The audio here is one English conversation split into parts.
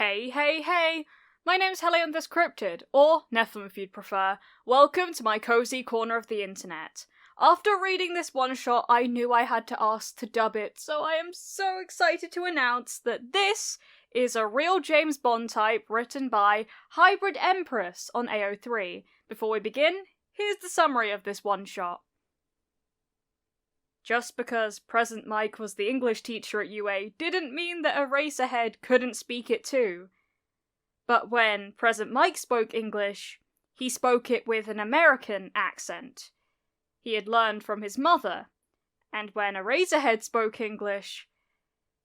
Hey, hey, hey! My name's Helion this Cryptid, or Nephilim if you'd prefer. Welcome to my cozy corner of the internet. After reading this one-shot, I knew I had to ask to dub it, so I am so excited to announce that this is a real James Bond type written by Hybrid Empress on AO3. Before we begin, here's the summary of this one-shot. Just because Present Mike was the English teacher at UA didn't mean that Eraserhead couldn't speak it too. But when Present Mike spoke English, he spoke it with an American accent. He had learned from his mother, and when Eraserhead spoke English,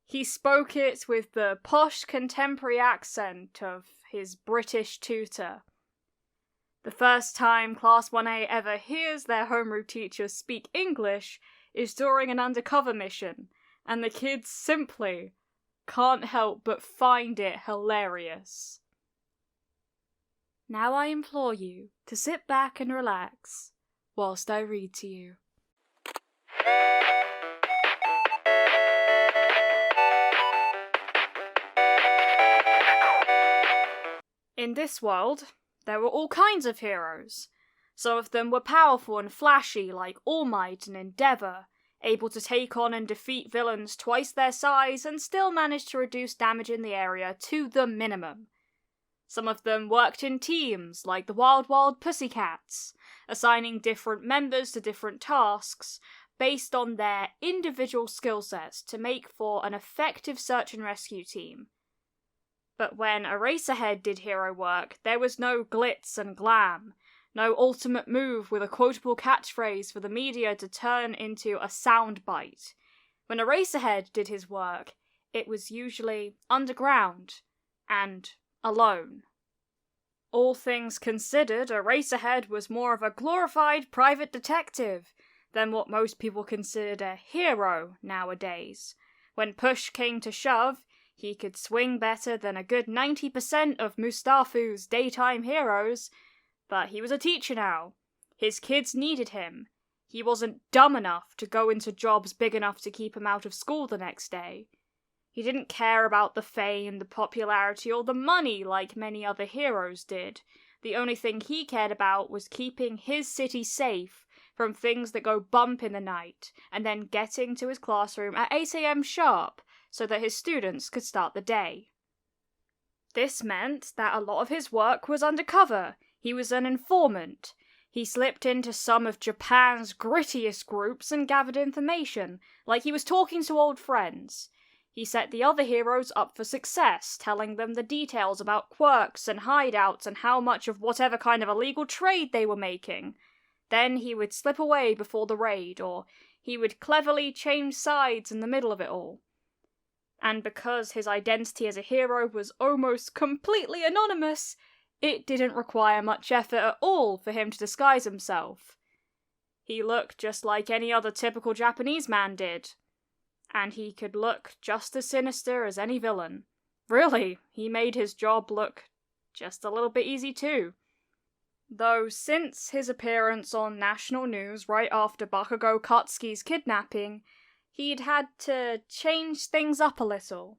he spoke it with the posh contemporary accent of his British tutor. The first time Class 1A ever hears their homeroom teacher speak English is during an undercover mission, and the kids simply can't help but find it hilarious. Now I implore you to sit back and relax whilst I read to you. In this world, there were all kinds of heroes. Some of them were powerful and flashy like All Might and Endeavour, able to take on and defeat villains twice their size and still manage to reduce damage in the area to the minimum. Some of them worked in teams like the Wild Wild Pussycats, assigning different members to different tasks based on their individual skill sets to make for an effective search and rescue team. But when Eraserhead did hero work, there was no glitz and glam. No ultimate move with a quotable catchphrase for the media to turn into a soundbite. When Eraserhead did his work, it was usually underground and alone. All things considered, Eraserhead was more of a glorified private detective than what most people considered a hero nowadays. When push came to shove, he could swing better than a good 90% of Mustafu's daytime heroes. But he was a teacher now. His kids needed him. He wasn't dumb enough to go into jobs big enough to keep him out of school the next day. He didn't care about the fame, the popularity, or the money like many other heroes did. The only thing he cared about was keeping his city safe from things that go bump in the night, and then getting to his classroom at 8 a.m. sharp so that his students could start the day. This meant that a lot of his work was undercover. He was an informant. He slipped into some of Japan's grittiest groups and gathered information, like he was talking to old friends. He set the other heroes up for success, telling them the details about quirks and hideouts and how much of whatever kind of illegal trade they were making. Then he would slip away before the raid, or he would cleverly change sides in the middle of it all. And because his identity as a hero was almost completely anonymous, it didn't require much effort at all for him to disguise himself. He looked just like any other typical Japanese man did. And he could look just as sinister as any villain. Really, he made his job look just a little bit easy too. Though since his appearance on national news right after Bakugo Katsuki's kidnapping, he'd had to change things up a little.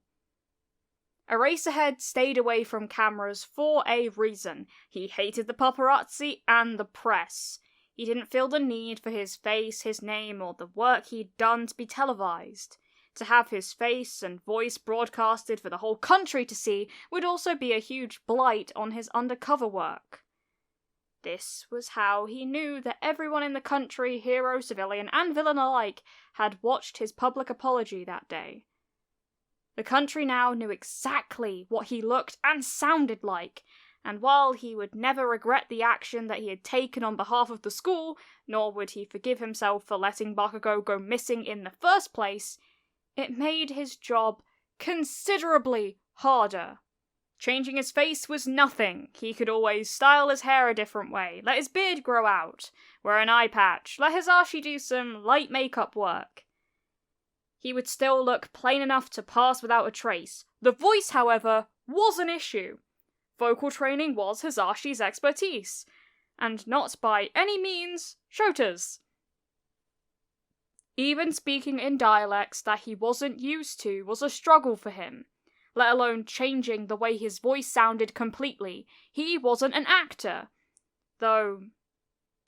Eraserhead stayed away from cameras for a reason. He hated the paparazzi and the press. He didn't feel the need for his face, his name, or the work he'd done to be televised. To have his face and voice broadcasted for the whole country to see would also be a huge blight on his undercover work. This was how he knew that everyone in the country, hero, civilian, and villain alike, had watched his public apology that day. The country now knew exactly what he looked and sounded like, and while he would never regret the action that he had taken on behalf of the school, nor would he forgive himself for letting Bakugo go missing in the first place, it made his job considerably harder. Changing his face was nothing. He could always style his hair a different way, let his beard grow out, wear an eye patch, let Hisashi do some light makeup work. He would still look plain enough to pass without a trace. The voice, however, was an issue. Vocal training was Hisashi's expertise, and not by any means Shota's. Even speaking in dialects that he wasn't used to was a struggle for him. let alone changing the way his voice sounded completely. He wasn't an actor, though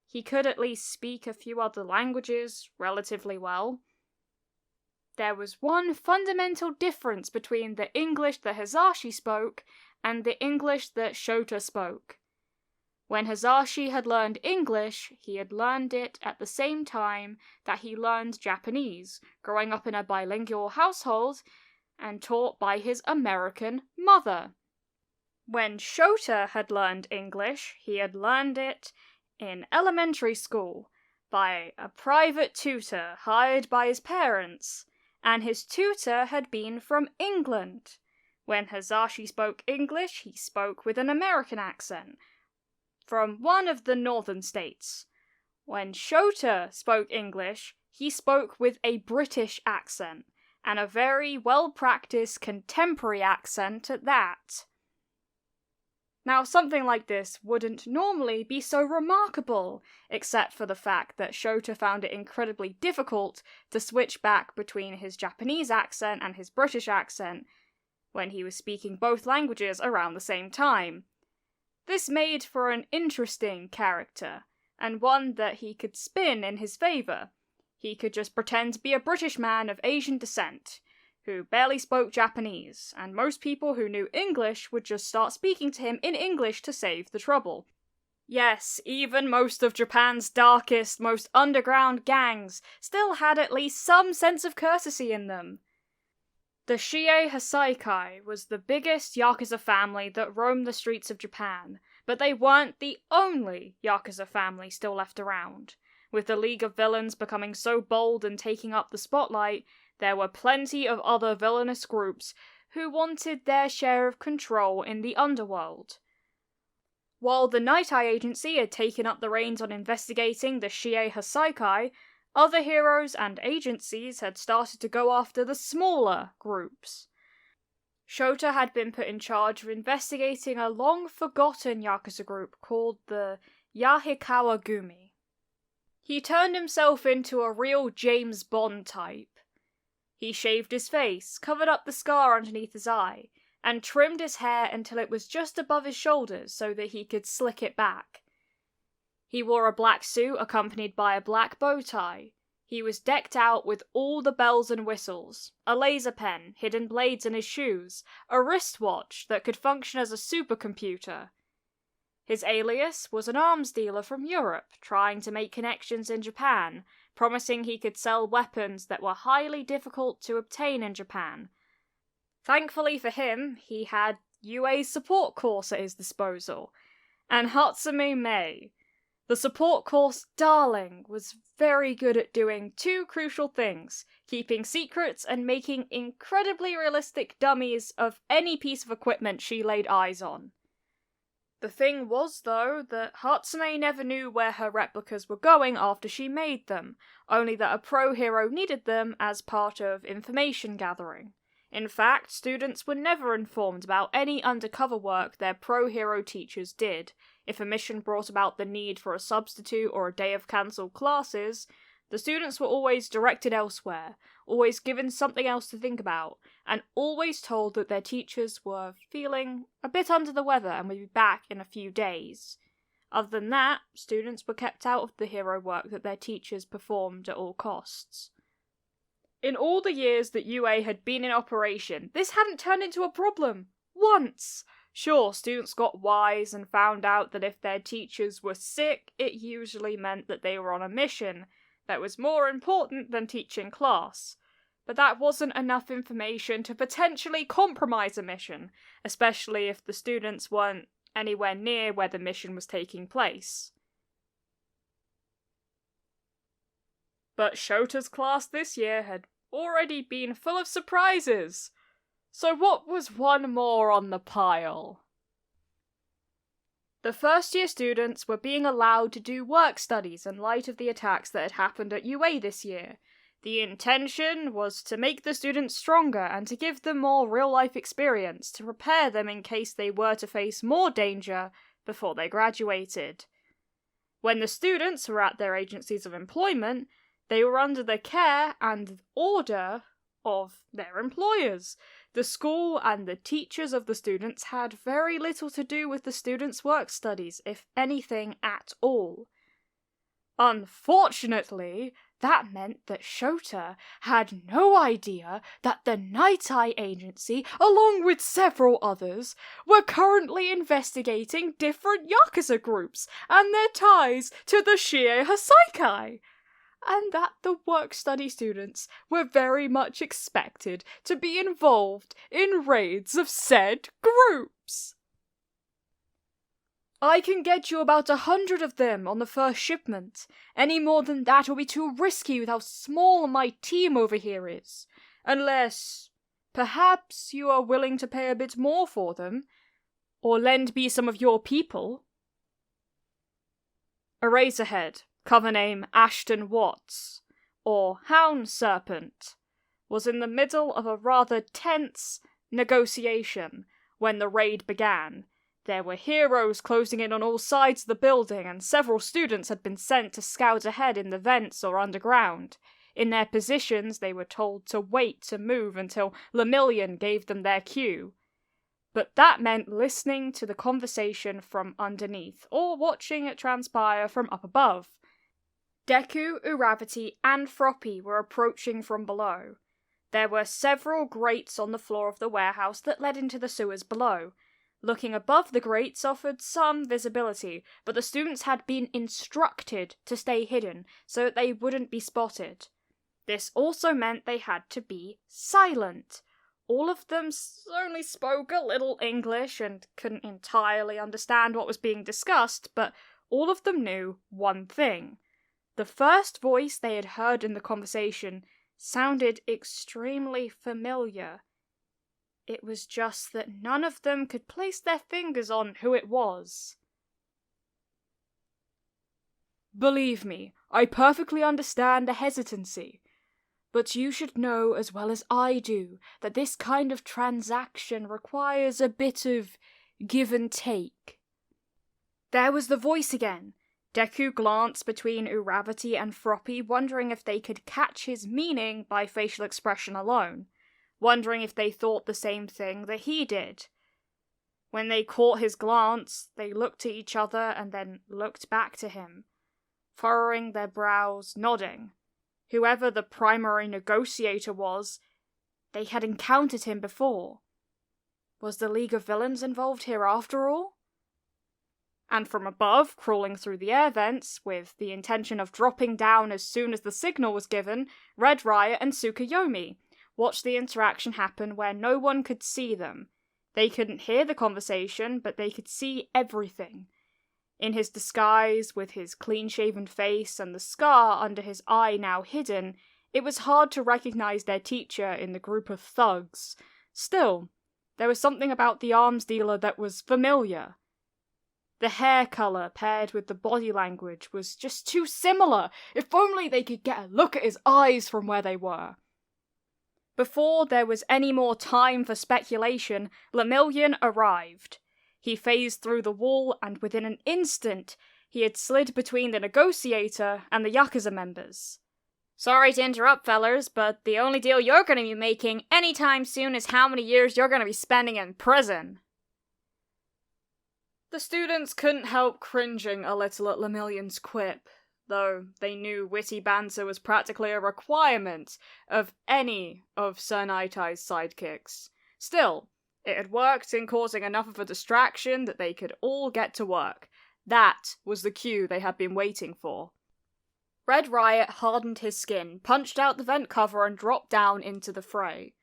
he could at least speak a few other languages relatively well. There was one fundamental difference between the English that Hazashi spoke and the English that Shota spoke. When Hazashi had learned English, he had learned it at the same time that he learned Japanese, growing up in a bilingual household and taught by his American mother. When Shota had learned English, he had learned it in elementary school by a private tutor hired by his parents, and his tutor had been from England. When Hazashi spoke English, he spoke with an American accent from one of the northern states. When Shota spoke English, he spoke with a British accent, and a very well-practiced contemporary accent at that. Now, something like this wouldn't normally be so remarkable, except for the fact that Shota found it incredibly difficult to switch back between his Japanese accent and his British accent when he was speaking both languages around the same time. This made for an interesting character, and one that he could spin in his favour. He could just pretend to be a British man of Asian descent, who barely spoke Japanese, and most people who knew English would just start speaking to him in English to save the trouble. Yes, even most of Japan's darkest, most underground gangs still had at least some sense of courtesy in them. The Shiei Hasaikai was the biggest Yakuza family that roamed the streets of Japan, but they weren't the only Yakuza family still left around. With the League of Villains becoming so bold and taking up the spotlight, there were plenty of other villainous groups who wanted their share of control in the underworld. While the Night Eye Agency had taken up the reins on investigating the Shiei Hasaikai, other heroes and agencies had started to go after the smaller groups. Shota had been put in charge of investigating a long-forgotten Yakuza group called the Yahikawa Gumi. He turned himself into a real James Bond type. He shaved his face, covered up the scar underneath his eye, and trimmed his hair until it was just above his shoulders so that he could slick it back. He wore a black suit accompanied by a black bow tie. He was decked out with all the bells and whistles, a laser pen, hidden blades in his shoes, a wristwatch that could function as a supercomputer. His alias was an arms dealer from Europe, trying to make connections in Japan, promising he could sell weapons that were highly difficult to obtain in Japan. Thankfully for him, he had UA's support course at his disposal, and Hatsume Mei, the support course darling, was very good at doing two crucial things: keeping secrets and making incredibly realistic dummies of any piece of equipment she laid eyes on. The thing was, though, that Hatsume never knew where her replicas were going after she made them, only that a pro-hero needed them as part of information gathering. In fact, students were never informed about any undercover work their pro-hero teachers did. If a mission brought about the need for a substitute or a day of cancelled classes, the students were always directed elsewhere, always given something else to think about, and always told that their teachers were feeling a bit under the weather and would be back in a few days. Other than that, students were kept out of the hero work that their teachers performed at all costs. In all the years that UA had been in operation, this hadn't turned into a problem. Once! Sure, students got wise and found out that if their teachers were sick, it usually meant that they were on a mission that was more important than teaching class. But that wasn't enough information to potentially compromise a mission, especially if the students weren't anywhere near where the mission was taking place. But Shota's class this year had already been full of surprises. So what was one more on the pile? The first-year students were being allowed to do work studies in light of the attacks that had happened at UA this year. The intention was to make the students stronger and to give them more real-life experience to prepare them in case they were to face more danger before they graduated. When the students were at their agencies of employment, they were under the care and order of their employers, The school and the teachers of the students had very little to do with the students' work studies, if anything at all. Unfortunately, that meant that Shota had no idea that the Night Eye Agency, along with several others, were currently investigating different Yakuza groups and their ties to the Shiei Hasaikai, and that the work-study students were very much expected to be involved in raids of said groups. I can get you about 100 of them on the first shipment. Any more than that will be too risky with how small my team over here is. Unless, perhaps you are willing to pay a bit more for them, or lend me some of your people. Eraserhead, cover name Ashton Watts, or Hound Serpent, was in the middle of a rather tense negotiation when the raid began. There were heroes closing in on all sides of the building, and several students had been sent to scout ahead in the vents or underground. In their positions, they were told to wait to move until Lemillion gave them their cue. But that meant listening to the conversation from underneath, or watching it transpire from up above. Deku, Uravity, and Froppy were approaching from below. There were several grates on the floor of the warehouse that led into the sewers below. Looking above the grates offered some visibility, but the students had been instructed to stay hidden so that they wouldn't be spotted. This also meant they had to be silent. All of them only spoke a little English and couldn't entirely understand what was being discussed, but all of them knew one thing. The first voice they had heard in the conversation sounded extremely familiar. It was just that none of them could place their fingers on who it was. Believe me, I perfectly understand the hesitancy. But you should know as well as I do that this kind of transaction requires a bit of give and take. There was the voice again. Deku glanced between Uravity and Froppy, wondering if they could catch his meaning by facial expression alone, wondering if they thought the same thing that he did. When they caught his glance, they looked at each other and then looked back to him, furrowing their brows, nodding. Whoever the primary negotiator was, they had encountered him before. Was the League of Villains involved here after all? And from above, crawling through the air vents, with the intention of dropping down as soon as the signal was given, Red Riot and Tsukuyomi watched the interaction happen where no one could see them. They couldn't hear the conversation, but they could see everything. In his disguise, with his clean-shaven face and the scar under his eye now hidden, it was hard to recognize their teacher in the group of thugs. Still, there was something about the arms dealer that was familiar. The hair colour paired with the body language was just too similar. If only they could get a look at his eyes from where they were. Before there was any more time for speculation, Lemillion arrived. He phased through the wall, and within an instant, he had slid between the negotiator and the Yakuza members. Sorry to interrupt, fellers, but the only deal you're going to be making anytime soon is how many years you're going to be spending in prison. The students couldn't help cringing a little at Lemillion's quip, though they knew witty banter was practically a requirement of any of Sir Night-Eye's sidekicks. Still, it had worked in causing enough of a distraction that they could all get to work. That was the cue they had been waiting for. Red Riot hardened his skin, punched out the vent cover, and dropped down into the fray.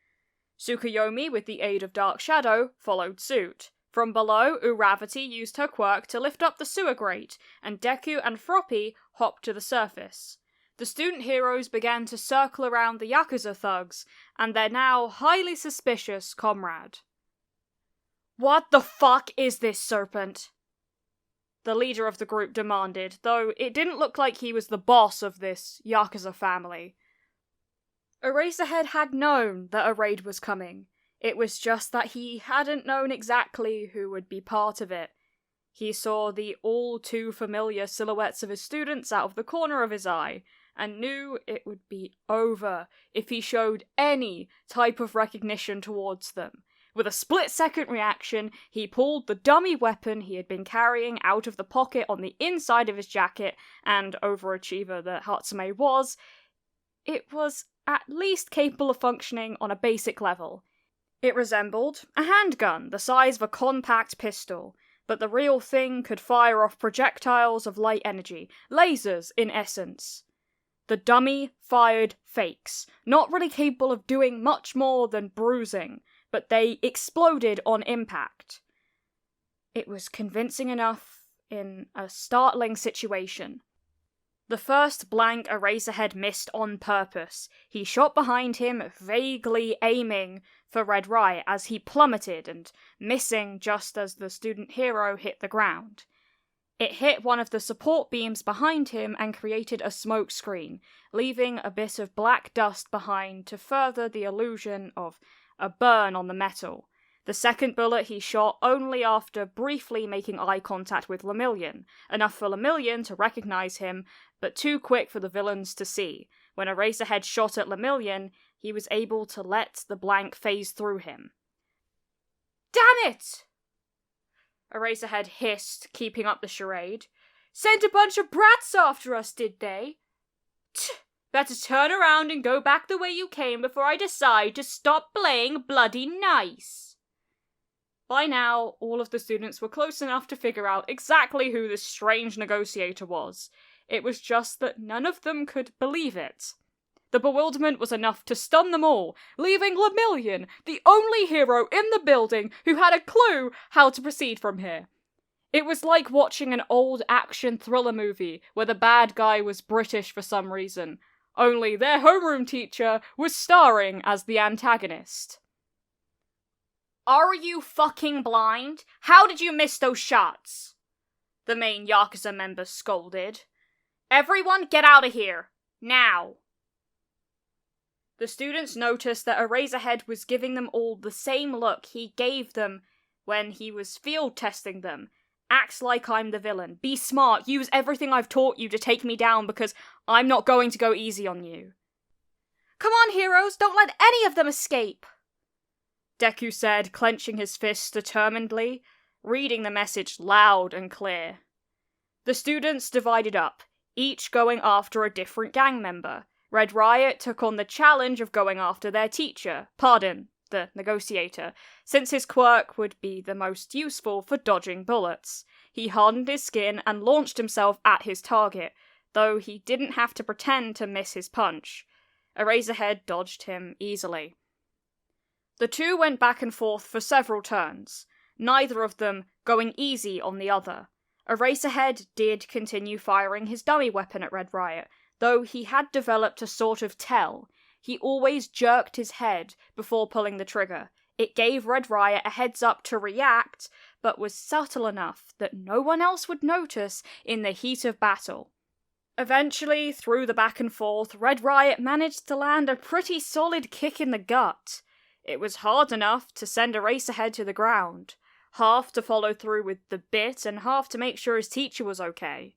Tsukuyomi, with the aid of Dark Shadow, followed suit. From below, Uravity used her quirk to lift up the sewer grate, and Deku and Froppy hopped to the surface. The student heroes began to circle around the Yakuza thugs, and their now highly suspicious comrade. What the fuck is this serpent? The leader of the group demanded, though it didn't look like he was the boss of this Yakuza family. Eraserhead had known that a raid was coming. It was just that he hadn't known exactly who would be part of it. He saw the all too familiar silhouettes of his students out of the corner of his eye, and knew it would be over if he showed any type of recognition towards them. With a split-second reaction, he pulled the dummy weapon he had been carrying out of the pocket on the inside of his jacket, and overachiever that Hatsume was, it was at least capable of functioning on a basic level. It resembled a handgun, the size of a compact pistol, but the real thing could fire off projectiles of light energy, lasers in essence. The dummy fired fakes, not really capable of doing much more than bruising, but they exploded on impact. It was convincing enough in a startling situation. The first blank Eraserhead missed on purpose. He shot behind him, vaguely aiming for Red Riot as he plummeted and missing just as the student hero hit the ground. It hit one of the support beams behind him and created a smoke screen, leaving a bit of black dust behind to further the illusion of a burn on the metal. The second bullet he shot only after briefly making eye contact with Lemillion, enough for Lemillion to recognize him, but too quick for the villains to see. When Eraserhead shot at Lemillion, he was able to let the blank phase through him. Damn it! Eraserhead hissed, keeping up the charade. Sent a bunch of brats after us, did they? Better turn around and go back the way you came before I decide to stop playing bloody nice. By now, all of the students were close enough to figure out exactly who this strange negotiator was. It was just that none of them could believe it. The bewilderment was enough to stun them all, leaving Lemillion, the only hero in the building who had a clue how to proceed from here. It was like watching an old action thriller movie where the bad guy was British for some reason, only their homeroom teacher was starring as the antagonist. Are you fucking blind? How did you miss those shots? The main Yakuza member scolded. Everyone get out of here, now. The students noticed that Eraserhead was giving them all the same look he gave them when he was field testing them. Act like I'm the villain. Be smart. Use everything I've taught you to take me down because I'm not going to go easy on you. Come on, heroes. Don't let any of them escape. Deku said, clenching his fists determinedly, reading the message loud and clear. The students divided up, each going after a different gang member. Red Riot took on the challenge of going after their teacher, Pardon, the negotiator, since his quirk would be the most useful for dodging bullets. He hardened his skin and launched himself at his target, though he didn't have to pretend to miss his punch. Eraserhead dodged him easily. The two went back and forth for several turns, neither of them going easy on the other. Eraserhead did continue firing his dummy weapon at Red Riot, though he had developed a sort of tell. He always jerked his head before pulling the trigger. It gave Red Riot a heads up to react, but was subtle enough that no one else would notice in the heat of battle. Eventually, through the back and forth, Red Riot managed to land a pretty solid kick in the gut. It was hard enough to send Eraserhead to the ground, half to follow through with the bit and half to make sure his teacher was okay.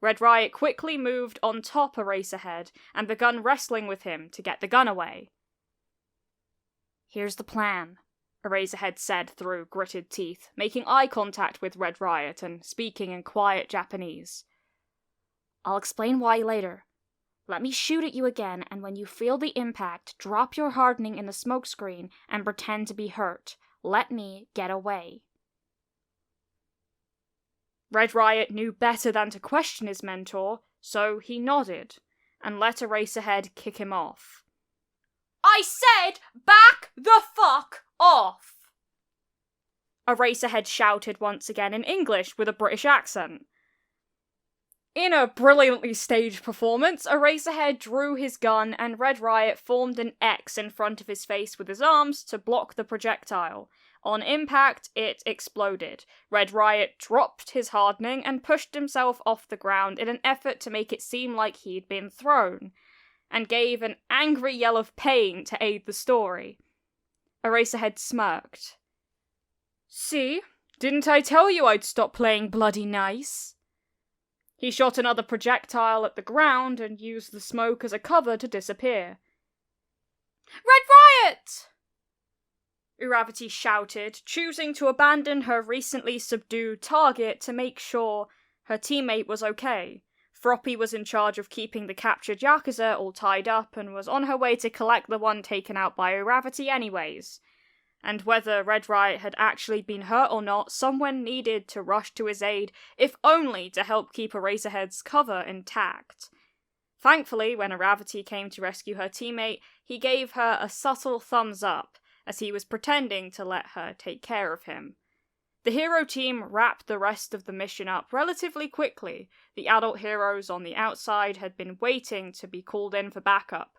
Red Riot quickly moved on top Eraserhead and begun wrestling with him to get the gun away. Here's the plan, Eraserhead said through gritted teeth, making eye contact with Red Riot and speaking in quiet Japanese. I'll explain why later. Let me shoot at you again, and when you feel the impact, drop your hardening in the smokescreen and pretend to be hurt. Let me get away. Red Riot knew better than to question his mentor, so he nodded, and let Eraserhead kick him off. I said, back the fuck off! Eraserhead shouted once again in English with a British accent. In a brilliantly staged performance, Eraserhead drew his gun and Red Riot formed an X in front of his face with his arms to block the projectile. On impact, it exploded. Red Riot dropped his hardening and pushed himself off the ground in an effort to make it seem like he'd been thrown, and gave an angry yell of pain to aid the story. Eraserhead smirked. See? Didn't I tell you I'd stop playing bloody nice? He shot another projectile at the ground and used the smoke as a cover to disappear. "Red Riot!" Uravati shouted, choosing to abandon her recently subdued target to make sure her teammate was okay. Froppy was in charge of keeping the captured Yakuza all tied up and was on her way to collect the one taken out by Uravati anyways. And whether Red Riot had actually been hurt or not, someone needed to rush to his aid, if only to help keep Eraserhead's cover intact. Thankfully, when Uravati came to rescue her teammate, he gave her a subtle thumbs up, as he was pretending to let her take care of him. The hero team wrapped the rest of the mission up relatively quickly. The adult heroes on the outside had been waiting to be called in for backup,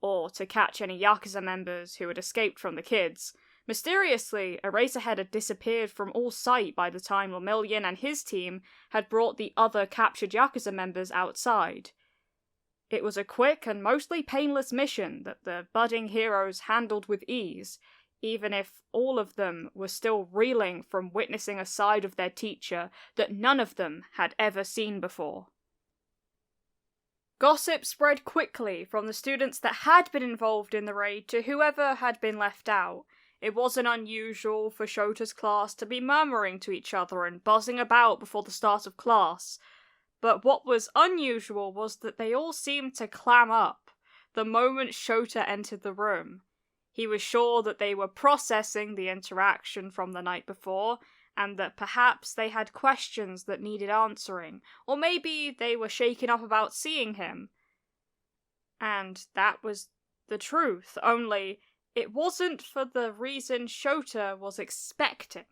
or to catch any Yakuza members who had escaped from the kids. Mysteriously, Eraserhead had disappeared from all sight by the time Lemillion and his team had brought the other captured Yakuza members outside. It was a quick and mostly painless mission that the budding heroes handled with ease, even if all of them were still reeling from witnessing a side of their teacher that none of them had ever seen before. Gossip spread quickly from the students that had been involved in the raid to whoever had been left out. It wasn't unusual for Shota's class to be murmuring to each other and buzzing about before the start of class, but what was unusual was that they all seemed to clam up the moment Shota entered the room. He was sure that they were processing the interaction from the night before, and that perhaps they had questions that needed answering, or maybe they were shaken up about seeing him. And that was the truth, only it wasn't for the reason Shota was expecting.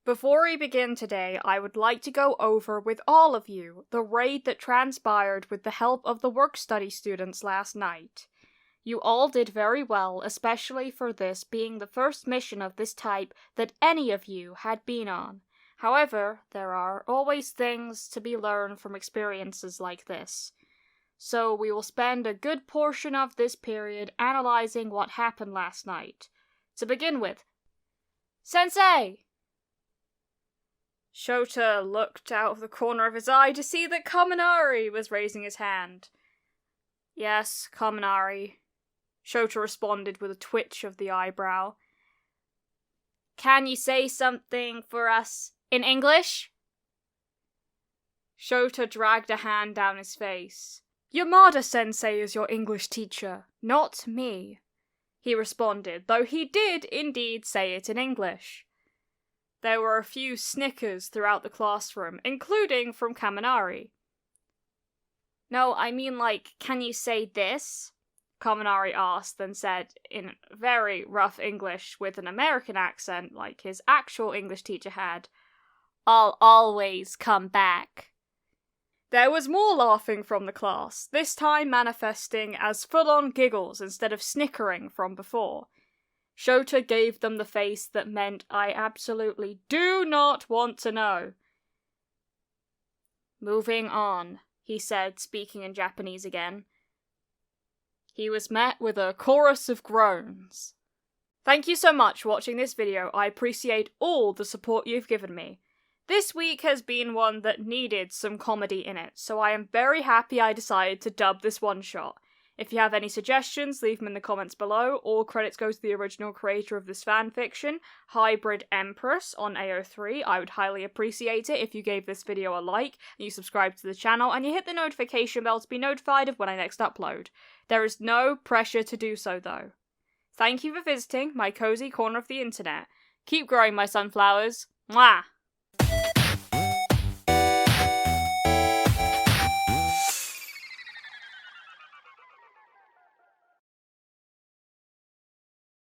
Before we begin today, I would like to go over with all of you the raid that transpired with the help of the work-study students last night. You all did very well, especially for this being the first mission of this type that any of you had been on. However, there are always things to be learned from experiences like this. So we will spend a good portion of this period analyzing what happened last night. To begin with, Sensei! Shota looked out of the corner of his eye to see that Kaminari was raising his hand. Yes, Kaminari. Shota responded with a twitch of the eyebrow. Can you say something for us in English? Shota dragged a hand down his face. Yamada-sensei is your English teacher, not me, he responded, though he did indeed say it in English. There were a few snickers throughout the classroom, including from Kaminari. No, I mean can you say this? Kaminari asked, then said in very rough English with an American accent like his actual English teacher had, I'll always come back. There was more laughing from the class, this time manifesting as full-on giggles instead of snickering from before. Shota gave them the face that meant I absolutely do not want to know. Moving on, he said, speaking in Japanese again. He was met with a chorus of groans. Thank you so much for watching this video. I appreciate all the support you've given me. This week has been one that needed some comedy in it, so I am very happy I decided to dub this one-shot. If you have any suggestions, leave them in the comments below. All credits go to the original creator of this fanfiction, Hybrid Empress on AO3. I would highly appreciate it if you gave this video a like, and you subscribe to the channel, and you hit the notification bell to be notified of when I next upload. There is no pressure to do so, though. Thank you for visiting my cozy corner of the internet. Keep growing, my sunflowers. Mwah!